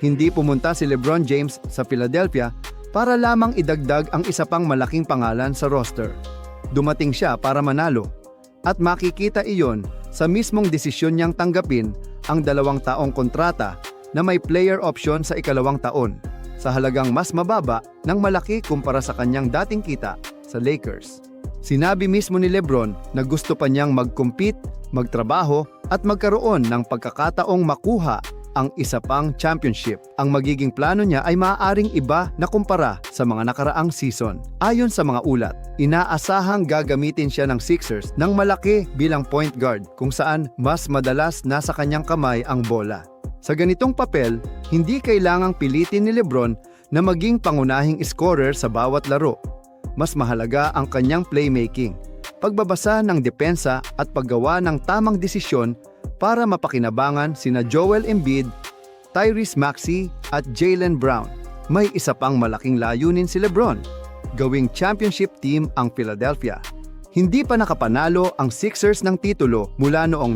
Hindi pumunta si LeBron James sa Philadelphia para lamang idagdag ang isa pang malaking pangalan sa roster. Dumating siya para manalo. At makikita iyon sa mismong desisyon niyang tanggapin ang 2 taong kontrata na may player option sa ikalawang taon sa halagang mas mababa ng malaki kumpara sa kanyang dating kita sa Lakers. Sinabi mismo ni LeBron na gusto pa niyang mag-compete, magtrabaho at magkaroon ng pagkakataong makuha ang isa pang championship. Ang magiging plano niya ay maaaring iba na kumpara sa mga nakaraang season. Ayon sa mga ulat, inaasahang gagamitin siya ng Sixers ng malaki bilang point guard kung saan mas madalas nasa kanyang kamay ang bola. Sa ganitong papel, hindi kailangang pilitin ni LeBron na maging pangunahing scorer sa bawat laro. Mas mahalaga ang kanyang playmaking, pagbabasa ng depensa at paggawa ng tamang desisyon para mapakinabangan sina Joel Embiid, Tyrese Maxey at Jaylen Brown. May isa pang malaking layunin si LeBron, gawing championship team ang Philadelphia. Hindi pa nakapanalo ang Sixers ng titulo mula noong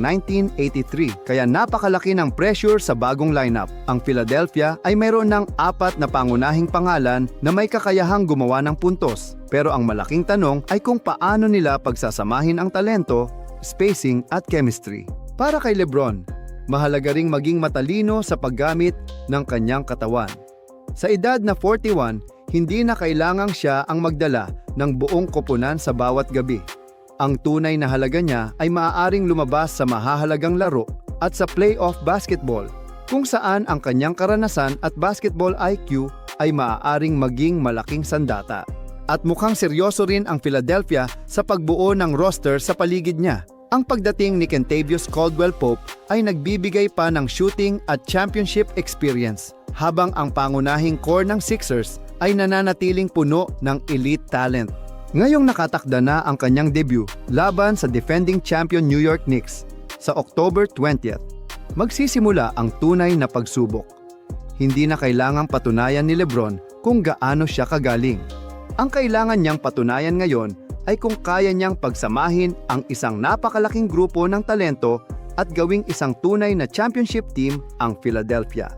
1983 kaya napakalaki ng pressure sa bagong lineup. Ang Philadelphia ay mayroon ng 4 na pangunahing pangalan na may kakayahang gumawa ng puntos. Pero ang malaking tanong ay kung paano nila pagsasamahin ang talento, spacing at chemistry. Para kay LeBron, mahalaga ring maging matalino sa paggamit ng kanyang katawan. Sa edad na 41, hindi na kailangang siya ang magdala ng buong koponan sa bawat gabi. Ang tunay na halaga niya ay maaaring lumabas sa mahahalagang laro at sa playoff basketball, kung saan ang kanyang karanasan at basketball IQ ay maaaring maging malaking sandata. At mukhang seryoso rin ang Philadelphia sa pagbuo ng roster sa paligid niya. Ang pagdating ni Kentavious Caldwell-Pope ay nagbibigay pa ng shooting at championship experience, habang ang pangunahing core ng Sixers ay nananatiling puno ng elite talent. Ngayong nakatakda na ang kanyang debut laban sa defending champion New York Knicks sa October 20th, magsisimula ang tunay na pagsubok. Hindi na kailangang patunayan ni LeBron kung gaano siya kagaling. Ang kailangan niyang patunayan ngayon ay kung kaya niyang pagsamahin ang isang napakalaking grupo ng talento at gawing isang tunay na championship team ang Philadelphia.